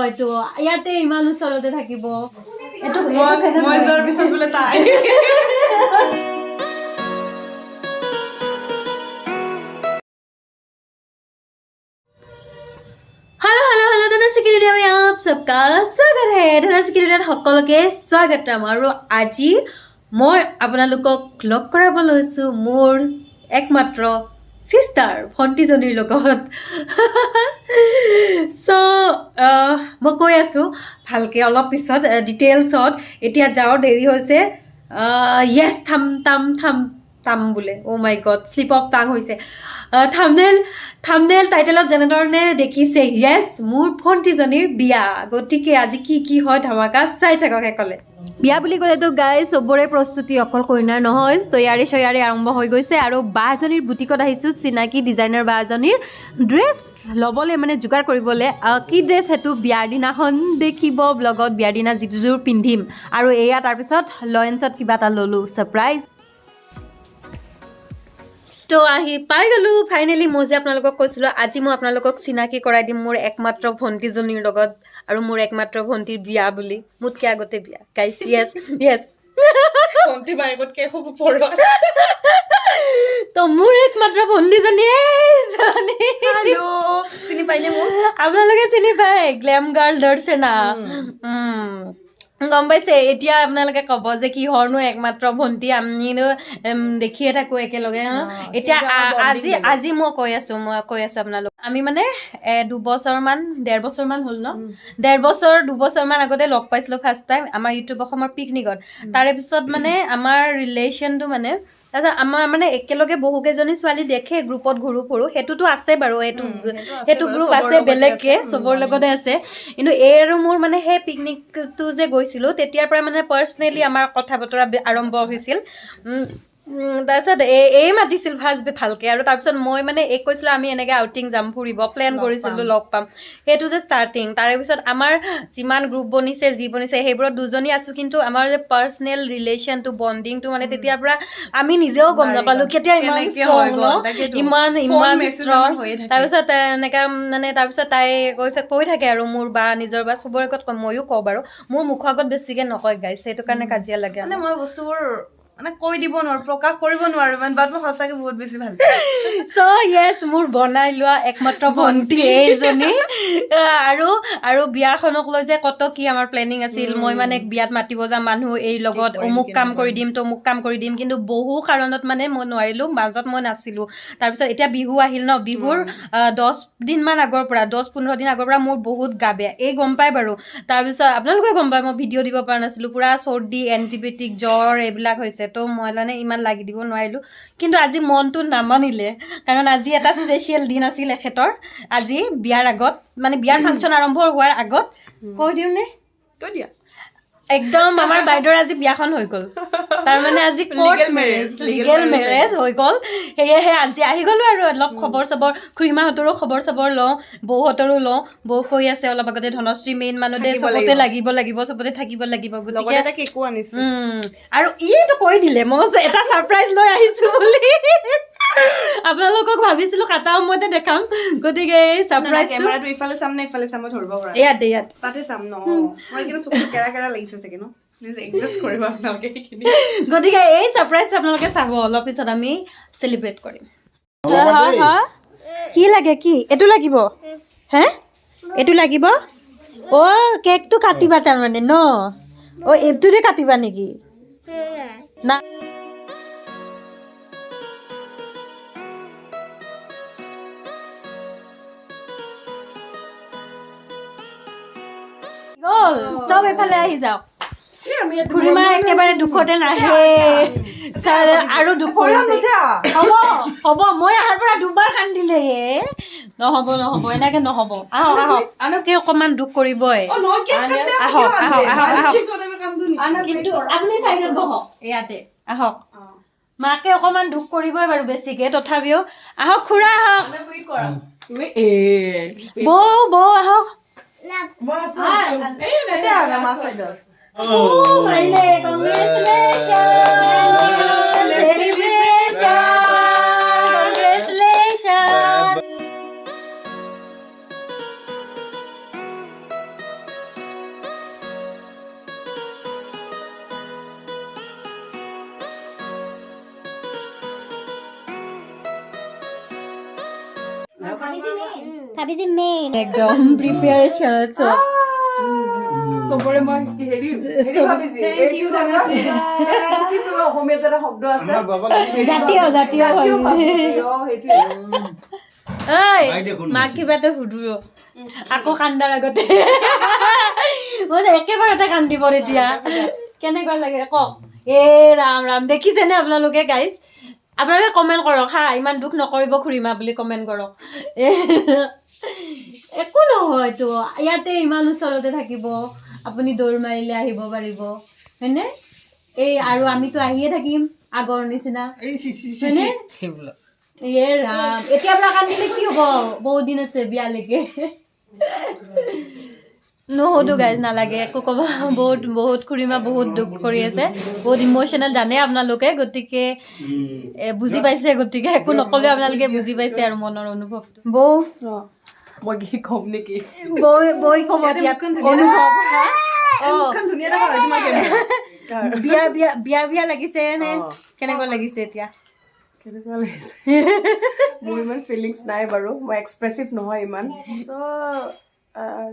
এইটো ইয়াতে ইমান ওচৰতে থাকিব এইটো মই যোৱাৰ পিছত বোলে তাই हेलो धनश्री की वीडियो में आप सबका स्वागत है धनश्री की वीडियो সকলকে স্বাগতম আৰু আজি মই আপোনালোকক লগ কৰাব লৈছো মোৰ একমাত্ৰ সিস্টাৰ ভণ্টিজনীৰ লগত সো মই কৈ আছো ভালকে অলপ পিছত ডিটেইলছত এতিয়া যাও দেৰি হৈছে ইয়েস থাম থাম থাম থাম বোলে ও মাই গড স্লিপ অফ টাং হৈছে থাম্বনেল টাইটেলত যেনেধৰণে দেখিছে ইয়েস মোৰ ভণ্টিজনীৰ বিয়া গতিকে আজি কি হয় ধামাকা চাই থাকক একলে বিয়া বুলি ক'লেতো গাই চবৰে প্ৰস্তুতি অকল কইনাৰ নহয় তৈয়াৰী চৈয়াৰী আৰম্ভ হৈ গৈছে আৰু বাজনীৰ বুটিকত আহিছোঁ চিনাকি ডিজাইনাৰ বাজনীৰ ড্ৰেছ ল'বলৈ মানে যোগাৰ কৰিবলৈ কি ড্ৰেছ সেইটো বিয়াৰ দিনাখন দেখিব ব্লগত বিয়াৰ দিনা যিটোযোৰ পিন্ধিম আৰু এয়া তাৰপিছত লয়েন্সত কিবা এটা ল'লোঁ ছাৰপ্ৰাইজ তো আহি পাই গ'লো ফাইনেলি মই যে আপোনালোকক কৈছিলোঁ আজি মই আপোনালোকক চিনাকি কৰাই দিম মোৰ একমাত্ৰ ভণ্টিজনীৰ লগত আৰু মোৰ একমাত্ৰ ভণ্টিৰ বিয়া বুলি মোতকৈ আগতে বিয়া গাইছ ইয়েছ ইয়েছ ভণ্টি বাইকতকে খুব ওপৰত তো মোৰ একমাত্ৰ ভণ্টিজনী হেল্ল' চিনি পাইনে মোক আপোনালোকে চিনি পায় গ্লেম গাৰ্ল দৰ্শনা গম পাইছে এতিয়া আপোনালোকে ক'ব যে কিহৰনো একমাত্ৰ ভণ্টি আমিনো দেখিয়ে থাকোঁ একেলগে এতিয়া আজি মই কৈ আছোঁ আপোনালোক আমি মানে 2 বছৰমান 1.5 বছৰমান হ'ল ন 2 বছৰমান আগতে লগ পাইছিলোঁ ফাৰ্ষ্ট টাইম আমাৰ ইউটিউব অসমৰ পিকনিকত তাৰে পিছত মানে আমাৰ ৰিলেশ্যনটো মানে তাৰপিছত আমাৰ মানে একেলগে বহুকেইজনী ছোৱালী দেখে গ্ৰুপত ঘূৰো ফুৰো সেইটোতো আছে বাৰু সেইটো গ্ৰুপ আছে বেলেগকে চবৰ লগতে আছে কিন্তু এই আৰু মোৰ মানে সেই পিকনিকটো যে গৈছিলোঁ তেতিয়াৰ পৰা মানে পাৰ্চনেলি আমাৰ কথা বতৰা আৰম্ভ হৈছিল তাৰপিছত এই মাতিছিল ভালকৈ আৰু তাৰপিছত মই মানে এই কৈছিলোঁ আমি এনেকৈ আউটিং যাম ফুৰিব প্লেন কৰিছিলোঁ লগ পাম সেইটো যে ষ্টাৰ্টিং তাৰে পিছত আমাৰ যিমান গ্ৰুপ বনিছে সেইবোৰত দুজনী আছোঁ কিন্তু আমাৰ যে পাৰ্চনেল ৰিলেশ্যনটো বণ্ডিংটো মানে তেতিয়াৰ পৰা আমি নিজেও গম নাপালোঁ কেতিয়া ইমান ষ্ট্ৰং তাৰপিছত এনেকৈ মানে তাৰপিছত তাই কৈ থাকে আৰু মোৰ বা নিজৰ বা চবৰে আগত ময়ো কওঁ বাৰু মোৰ মুখৰ আগত বেছিকৈ নকয় গাইছে সেইটো কাৰণে কাজিয়া লাগে মানে মই বস্তুবোৰ মানে কৈ দিব নোৱাৰো প্ৰকাশ কৰিব নোৱাৰো মানে বাট মই সঁচাকে বহুত বেছি ভাল পাওঁ সো ইয়েস মোৰ বনাই লোৱা একমাত্ৰ ভণ্টি এইজনী আৰু বিয়াখনক লৈ যে কত কি আমাৰ প্লেনিং আছিল মই মানে বিয়াত মাতিব যাম মানুহ এই লগত অমুক কাম কৰি দিম তমুক কাম কৰি দিম কিন্তু বহু কাৰণত মানে মই নোৱাৰিলোঁ মাজত মই নাছিলোঁ তাৰপিছত এতিয়া বিহু আহিল ন বিহুৰ 10 দিনমান আগৰ পৰা 10-15 দিন আগৰ পৰা মোৰ বহুত গা বেয়া এই গম পাই বাৰু তাৰপিছত আপোনালোকে গম পায় মই ভিডিঅ' দিব পৰা নাছিলোঁ পুৰা চৰ্দি এণ্টিবায়'টিক জ্বৰ এইবিলাক হৈছে তো মই মানে ইমান লাগি দিব নোৱাৰিলোঁ কিন্তু আজি মনটো নামানিলে কাৰণ আজি এটা স্পেচিয়েল দিন আছিল এখেতৰ আজি বিয়াৰ আগত মানে বিয়াৰ ফাংচন আৰম্ভ হোৱাৰ আগত কৈ দিওঁ নে কৈ দিয়া একদম আমাৰ বাইদেউৰ আজি বিয়াখন হৈ গ'ল তাৰমানে আজি লিগেল মেৰেজ হৈ গ'ল সেয়েহে আজি আহি গ'লোঁ আৰু অলপ খবৰ চবৰ খুৰীমাহঁতৰো খবৰ চবৰ লওঁ বৌহঁতৰো লওঁ বৌ কৈ আছে অলপ আগতে ধনশ্ৰী মেইন মানুহ দে চবতে লাগিব চবতে থাকিব লাগিব গতিকে এটা কেকো আনিছোঁ আৰু ইটো কৈ দিলে মই এটা ছাৰপ্ৰাইজ লৈ আহিছোঁ বুলি আপোনালোকক ভাবিছিলোঁ কাটা সময়তে দেখাম গতিকে এই ছাৰপ্ৰাইজ কেমেৰাটো ইফালে চাম নে ইফালে চাম মই ধৰিব পৰা ইয়াত তাতে চাম ন মই কিন্তু চকু কেৰা লাগিছে চাগে ন প্লিজ এডজাষ্ট কৰিব আপোনালোকে এইখিনি গতিকে এই ছাৰপ্ৰাইজটো আপোনালোকে চাব অলপ পিছত আমি চেলিব্ৰেট কৰিম কি লাগে কি এইটো লাগিব হে এইটো লাগিব অ' কেকটো কাটিবা তাৰমানে ন অ' এইটোৰে কাটিবা নেকি না চব এইফালে আহি যাওক খুৰীমা একেবাৰে দুখতে নাহে আৰু হ'ব মই আহাৰ পৰা দুবাৰ কান্দিলে নহ'ব এনেকে নহ'ব আহক অকণমান দুখ কৰিবই আহক কিন্তু আপুনি চাইডত বহক ইয়াতে আহক মাকে অকণমান দুখ কৰিবই বাৰু বেছিকে তথাপিও আহক খুৰা আহক বৌ আহক মাৰিলে কংগ্ৰেচুলেশ্যন ভাবিছি মেইন একদম প্ৰিপেয়াৰেশ্যন আছে চবৰে মই হেৰি ভাবিছি এইটো কিন্তু অসমীয়াত এটা শব্দ আছে জাতীয় সেইটো মাক কিবাটো সুধো আকৌ কান্দাৰ আগতে মই একেবাৰতে কান্দিব এতিয়া কেনেকুৱা লাগে কওক ৰাম ৰাম দেখিছেনে আপোনালোকে গাইজ আপোনালোকে কমেণ্ট কৰক হা ইমান দুখ নকৰিব খুৰীমা বুলি কমেণ্ট কৰক একো নহয়তো ইয়াতে ইমান ওচৰতে থাকিব আপুনি দৌৰ মাৰিলে আহিব পাৰিব হয়নে এই আৰু আমিতো আহিয়ে থাকিম আগৰ নিচিনা হয়নে ৰাম এতিয়া পৰা কান্দিলে কি হ'ব বহুত দিন আছে বিয়ালৈকে নহতো গাইজ নালাগে একো ক'ব বহুত বহুত খুৰীমা বহুত দুখ কৰি আছে বহুত ইম'চনেল জানে আপোনালোকে গতিকে বুজি পাইছে গতিকে একো নকলেও আপোনালোকে বুজি পাইছে আৰু মনৰ অনুভৱটো বৌ মই কি ক'ম নেকি বৈ ক'ব অনুভৱ বিয়া লাগিছে নে কেনেকুৱা লাগিছে এতিয়া কেনেকুৱা লাগিছে মোৰ ইমান ফিলিংছ নাই বাৰু মই এক্সপ্ৰেছিভ নহয় ইমান চ'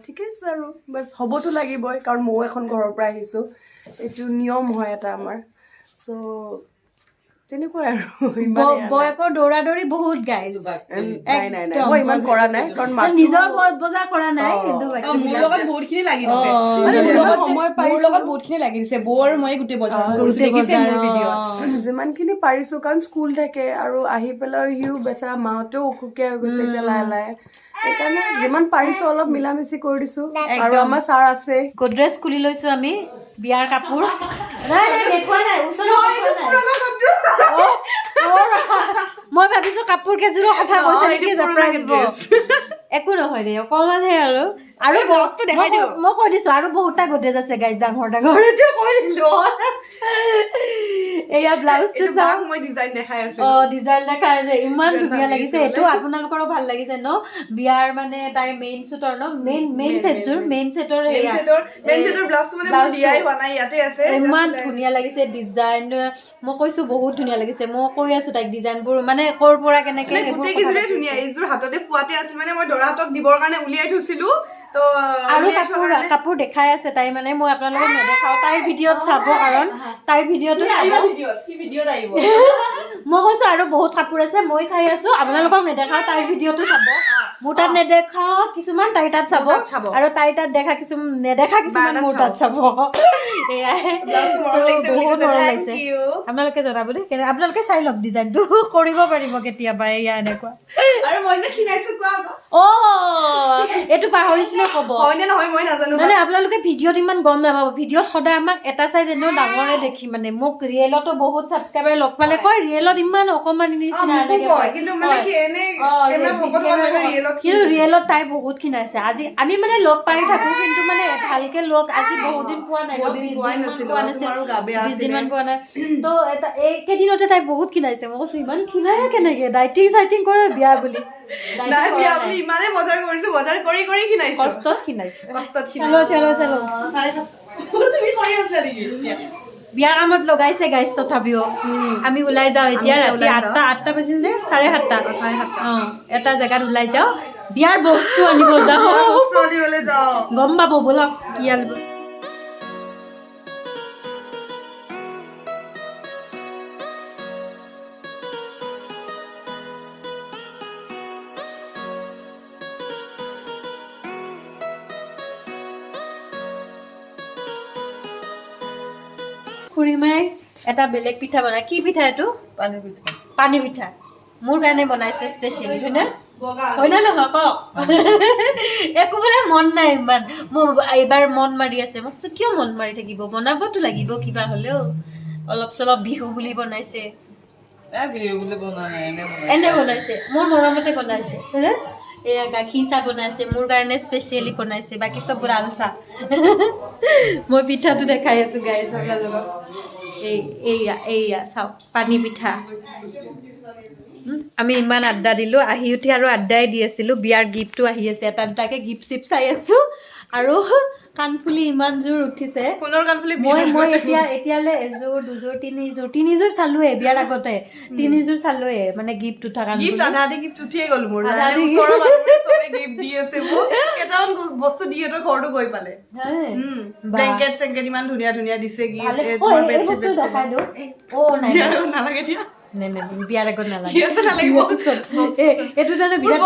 ঠিকে আছে আৰু বাছ হ'বতো লাগিবই কাৰণ ময়ো এখন ঘৰৰ পৰা আহিছোঁ এইটো নিয়ম হয় এটা আমাৰ চ' তেনেকুৱাই আৰু বয়কৰ দৌৰা দৌৰি বহুত গাইজ নাই মই ইমান কৰা নাই কাৰণ নিজৰ বজাৰ কৰা নাই মোৰ লগত বহুতখিনি লাগিছে বৌ আৰু মই গোটেই বজাৰ যিমানখিনি পাৰিছো কাৰণ স্কুল থাকে আৰু আহি পেলাই সিও বেচেৰা মাহঁতেও অসুখীয়া হৈ গৈছে এতিয়া লাহে লাহে সেইকাৰণে যিমান পাৰিছো অলপ মিলা মিছি কৰি দিছো আৰু আমাৰ ছাৰ আছে গড্ৰেজ খুলি লৈছো আমি বিয়াৰ কাপোৰ মই ভাবিছো কাপোৰ কেইযোৰৰ কথা কৈছে নেকি একো নহয় দেই অকমানহে আৰু বস্তু দেখাই দিওঁ মই কৈ দিছো আৰু বহুতটা গড্ৰেজ আছে গাইজ ডাঙৰ এতিয়া কৈ দিলো এয়া ব্লাউজটো মই ডিজাইন দেখাই আছো ডিজাইন দেখাই আছে ইমান ধুনীয়া লাগিছে এইটো আপোনালোকৰো ভাল লাগিছে ন বিয়াৰ মানে তাইৰ মেইন শ্বুটৰ ন মেইন ছেটৰ ব্লাউজটো মানে মোৰ দিয়াই হোৱা নাই ইয়াতে আছে ইমান ধুনীয়া লাগিছে ডিজাইন মই কৈছো বহুত ধুনীয়া লাগিছে মই কৈ আছো তাইক ডিজাইনবোৰ মানে ক'ৰ পৰা কেনেকে গোটেইকেইযোৰে ধুনীয়া এইযোৰ হাততে পোৱাতে আছিল মানে মই দৰাহঁতক দিবৰ কাৰণে উলিয়াই থৈছিলো তো আৰু কাপোৰ দেখাই আছে তাই মানে মই আপোনালোকক নেদেখাও তাইৰ ভিডিঅ'ত চাব কাৰণ তাইৰ ভিডিঅ'টো মই কৈছো আৰু বহুত কাপোৰ আছে মই চাই আছো আপোনালোকক নেদেখাও তাইৰ ভিডিঅ'টো চাব মোৰ তাত নেদেখাও কিছুমান তাইৰ তাত চাব আৰু তাইৰ তাত দেখা কিছুমান নেদেখা কিছুমান মোৰ তাত চাব এয়াই বহুত মৰম লাগিছে আপোনালোকে জনাব দেই আপোনালোকে চাই লওক ডিজাইনটো কৰিব পাৰিব কেতিয়াবা এয়া এনেকুৱা আৰু মই যে খিনাইছো কোৱা এইটো পাহৰিছিলে ক'ব হয়নে নহয় মই নাজানো মানে আপোনালোকে ভিডিঅ'ত ইমান গম নাপাব ভিডিঅ'ত সদায় আমাক এটা চাইজ এনেও ডাঙৰে দেখি মানে মোক ৰিয়েলতো বহুত ছাবস্ক্ৰাইবাৰ লগ পালে কয় ৰিয়েলত ইমান অকণমান নিচিনা কিন্তু মানে কি এনে কিন্তু ৰিয়েলত তাই বহুত খিনাইছে আজি আমি মানে লগ পাই থাকো কিন্তু মানে ভালকে লগ আজি বহুত দিন পোৱা নাই 20 দিন পোৱা নাই তো এইকেইদিনতে তাই বহুত খিনাইছে মই কৈছো ইমান খিনাই কেনেকে ডাইটিং চাইটিং কৰে বিয়া বুলি ইমানে বজাৰ কৰিছো বজাৰ কৰি কৰি খিনাইছো কষ্টত খিনাইছে চলো তুমি কৰি আছা নেকি বিয়াৰ কামত লগাইছে গাইছ তথাপিও আমি ওলাই যাওঁ এতিয়া ৰাতি 8টা বাজিল নে 7:30 এটা জেগাত ওলাই যাওঁ বিয়াৰ বস্তু আনিব যাওঁ গম পাব বলক কি আনিব খুৰীমাই এটা বেলেগ পিঠা বনাই কি পিঠা এইটো পানী পিঠা মোৰ কাৰণে বনাইছে স্পেচিয়েলি হয় না নহয় কওক একো বোলে মন নাই ইমান মোৰ এইবাৰ মন মাৰি আছে মই কৈছো কিয় মন মাৰি থাকিব বনাবতো লাগিব কিবা হ'লেও অলপ চলপ বিহু বুলি বনাইছে এনে বনাইছে মোৰ মৰমতে বনাইছে এয়া গাখীৰ চাহ বনাইছে মোৰ কাৰণে স্পেচিয়েলি বনাইছে বাকী চব লাল চাহ মই পিঠাটো দেখাই আছো গাইজ আপোনালোকক এইয়া চাওক পানী পিঠা আমি ইমান আড্ডা দিলোঁ আহি উঠি আৰু আড্ডাই দি আছিলোঁ বিয়াৰ গিফ্টটো আহি আছে এটা দুটাকৈ গিফ্ট চিফ্ট চাই আছোঁ আৰু কাণফুলি ইমান জোৰ উঠিছে সোণৰ কাণফুলি মই এতিয়ালৈ এযোৰ দুযোৰ তিনিযোৰ চালোৱে বিয়াৰ আগতে তিনিযোৰ চালোৱে মানে গিফ্ট উঠা কাৰণে গিফ্ট আধা আধি গিফ্ট উঠিয়ে গ'ল মোৰ ওচৰৰ মানুহবোৰে চবে গিফ্ট দি আছে মোক কেইটামান বস্তু দি সিহঁতৰ ঘৰতো গৈ পালে ব্লেংকেট চেংকেট ইমান ধুনীয়া ধুনীয়া দিছে গিফ্ট দেখাই দিওঁ নাই নালাগে দিয়া বিয়াৰ আগত নালাগে এইটো তাৰমানে বিৰাট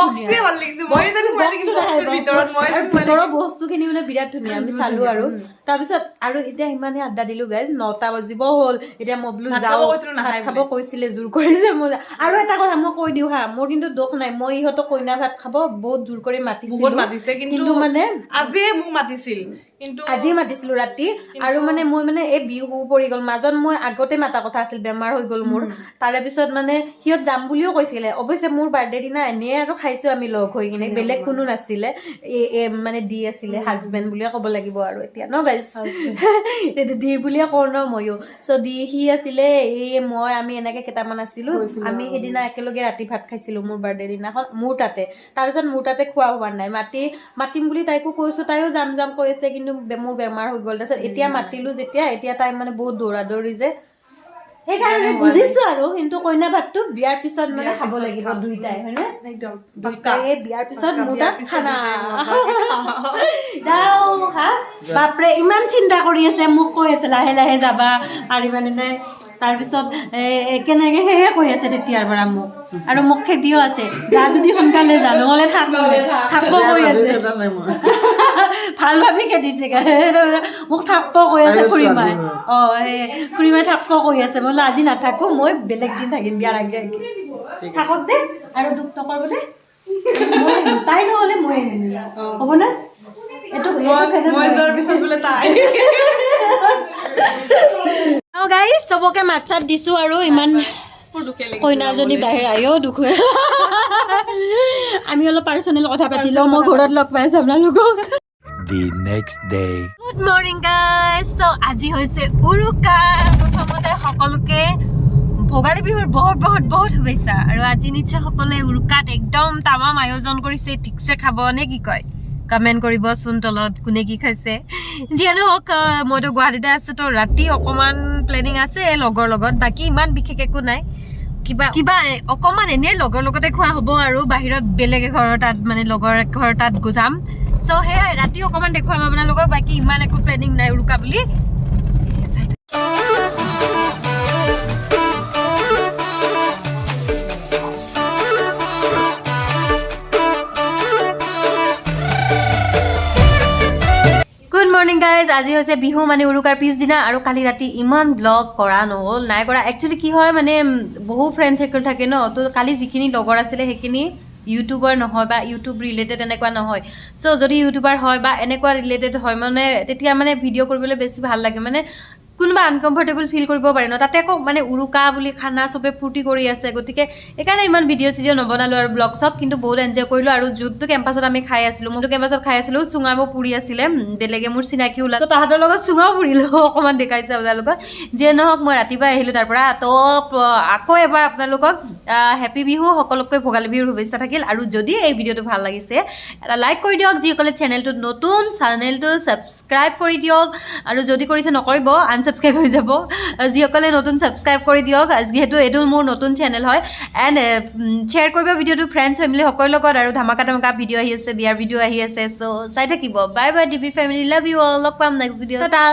ভিতৰৰ বস্তুখিনি মানে বিৰাট ধুনীয়া আমি চালো আৰু তাৰপিছত আৰু এতিয়া ইমানে আড্ডা দিলো গাইজ 9টা বাজিব হ'ল এতিয়া মই বোলো যাওঁ ভাত খাব কৈছিলে জোৰ কৰিছে মোৰ আৰু এটা কথা মই কৈ দিওঁ হা মোৰ কিন্তু দুখ নাই মই ইহঁতক কইনা ভাত খাব বহুত জোৰ কৰি মাতিছে কিন্তু মানে আজিয়ে মোক মাতিছিল আজি মাতিছিলো ৰাতি আৰু মানে মই মানে এই বিহু পৰি গ'ল মাজত মই আগতে মাতা কথা আছিল বেমাৰ হৈ গ'ল মোৰ তাৰে পিছত মানে সিহঁত যাম বুলিও কৈছিলে অৱশ্যে মোৰ বাৰ্থডে দিনা এনে আৰু খাইছো আমি লগ হৈ কিনে বেলেগ কোনো নাছিলে মানে দি আছিলে হাজবেণ্ড বুলিয়ে ক'ব লাগিব আৰু এতিয়া ন গাইজ দি বুলিয়ে কওঁ ন ময়ো চ' দি সি আছিলে মই আমি এনেকে কেইটামান আছিলো আমি সেইদিনা একেলগে ৰাতি ভাত খাইছিলো মোৰ বাৰ্থডে দিনাখন মোৰ তাতে তাৰপিছত মোৰ তাতে খোৱা হোৱা নাই মাতিম বুলি তাইকো কৈছো তাইও যাম কৈ আছে কিন্তু মোৰ বেমাৰ হৈ গ'ল তাৰপিছত এতিয়া মাতিলো যেতিয়া এতিয়া তাই মানে বহুত দৌৰা দৌৰি যে সেইকাৰণে বুজিছো আৰু কিন্তু কইনা ভাতটো বিয়াৰ পিছত মানে খাব লাগিব দুইটাই হয়নে একদম দুইটাই বিয়াৰ পিছত মোৰ তাত খানা যাও হা বাপৰে ইমান চিন্তা কৰি আছে মোক কৈ আছে লাহে লাহে যাবা পাৰিবানে নাই তাৰপিছত কেনেকে সেয়ে কৈ আছে তেতিয়াৰ পৰা মোক আৰু মোক খেদিও আছে যা যদি সোনকালে যা নহ'লে থাকিব কৈ আছে ভাল ভাবি খেদিছে মোক থাকিব কৈ আছে খুৰীমাই খুৰীমাই থাকিব কৈ আছে মই আজি নাথাকো মই বেলেগ দিন থাকিম বিয়াৰ আগে থাকক দে আৰু দুখ নকৰিব দে তাই নহ'লে মই হ'ব না এইটো মই যোৱাৰ পিছত বোলে তাই গাইজ চবকে মাত চাত দিছো আৰু ইমান কইনাজনী বাহিৰ আহিও দুখ আমি অলপ পাৰ্চনেল কথা পাতিলো মই ঘৰত লগ পাইছো আপোনালোকক The next day. Good morning guys. So আজি হৈছে উৰুকা প্ৰথমতে সকলোকে ভোগালী বিহুৰ বহুত শুভেচ্ছা আৰু আজি নিশ্চয় সকলোৱে উৰুকাত একদম তামাম আয়োজন কৰিছে ঠিকছে খাব নে কি কয় কমেণ্ট কৰিবচোন তলত কোনে কি খাইছে যিয়ে নহওক মইতো গুৱাহাটীতে আছো তো ৰাতি অকণমান প্লেনিং আছে লগৰ লগত বাকী ইমান বিশেষ একো নাই কিবা অকণমান এনেই লগৰ লগতে খোৱা হ'ব আৰু বাহিৰত বেলেগ এঘৰৰ তাত মানে লগৰ এঘৰ তাত যাম চ' সেয়াই ৰাতি অকণমান দেখুৱাম আপোনালোকক বাকী ইমান একো প্লেনিং নাই উৰুকা বুলি মৰ্নিং গাইজ আজি হৈছে বিহু মানে উৰুকাৰ পিছদিনা আৰু কালি ৰাতি ইমান ব্লগ কৰা নহ'ল নাই কৰা একচুৱেলি কি হয় মানে বহু ফ্ৰেণ্ড চাৰ্কেল থাকে ন তো কালি যিখিনি লগৰ আছিলে সেইখিনি ইউটিউবাৰ নহয় বা ইউটিউব ৰিলেটেড এনেকুৱা নহয় চ' যদি ইউটিউবাৰ হয় বা এনেকুৱা ৰিলেটেড হয় মানে তেতিয়া মানে ভিডিঅ' কৰিবলৈ বেছি ভাল লাগে মানে কোনোবা আনকমফৰ্টেবল ফিল কৰিব পাৰে ন তাতে আকৌ মানে উৰুকা বুলি খানা চবে ফূৰ্তি কৰি আছে গতিকে সেইকাৰণে ইমান ভিডিঅ' চিডিঅ' নবনালোঁ আৰু ব্লগ চব কিন্তু বহুত এনজয় কৰিলোঁ আৰু যোনটো কেম্পাছত আমি খাই আছিলোঁ মইতো কেম্পাছত খাই আছিলোঁ চুঙাবোৰ পুৰি আছিলে বেলেগে মোৰ চিনাকি ওলাল চ' তাহাঁতৰ লগত চুঙাও পুৰিলোঁ অকণমান দেখাইছোঁ আপোনালোকক যিয়ে নহওক মই ৰাতিপুৱা আহিলোঁ তাৰ পৰা তো আকৌ এবাৰ আপোনালোকক হেপী বিহু সকলোতকৈ ভোগালী বিহুৰ শুভেচ্ছা থাকিল আৰু যদি এই ভিডিঅ'টো ভাল লাগিছে এটা লাইক কৰি দিয়ক যিসকলে চেনেলটোত নতুন চেনেলটো ছাবস্ক্ৰাইব কৰি দিয়ক আৰু যদি কৰিছে নকৰিব আনছাবস্ক্ৰাইব হৈ যাব যিসকলে নতুন ছাবস্ক্ৰাইব কৰি দিয়ক যিহেতু এইটো মোৰ নতুন চেনেল হয় এণ্ড শ্বেয়াৰ কৰিব ভিডিঅ'টো ফ্ৰেণ্ডছ ফেমিলি সকলোৰ লগত আৰু ধামাকা ভিডিঅ' আহি আছে বিয়াৰ ভিডিঅ' আহি আছে চ' চাই থাকিব bye bye DB family love you all লগ পাম নেক্সট ভিডিঅ' টাটা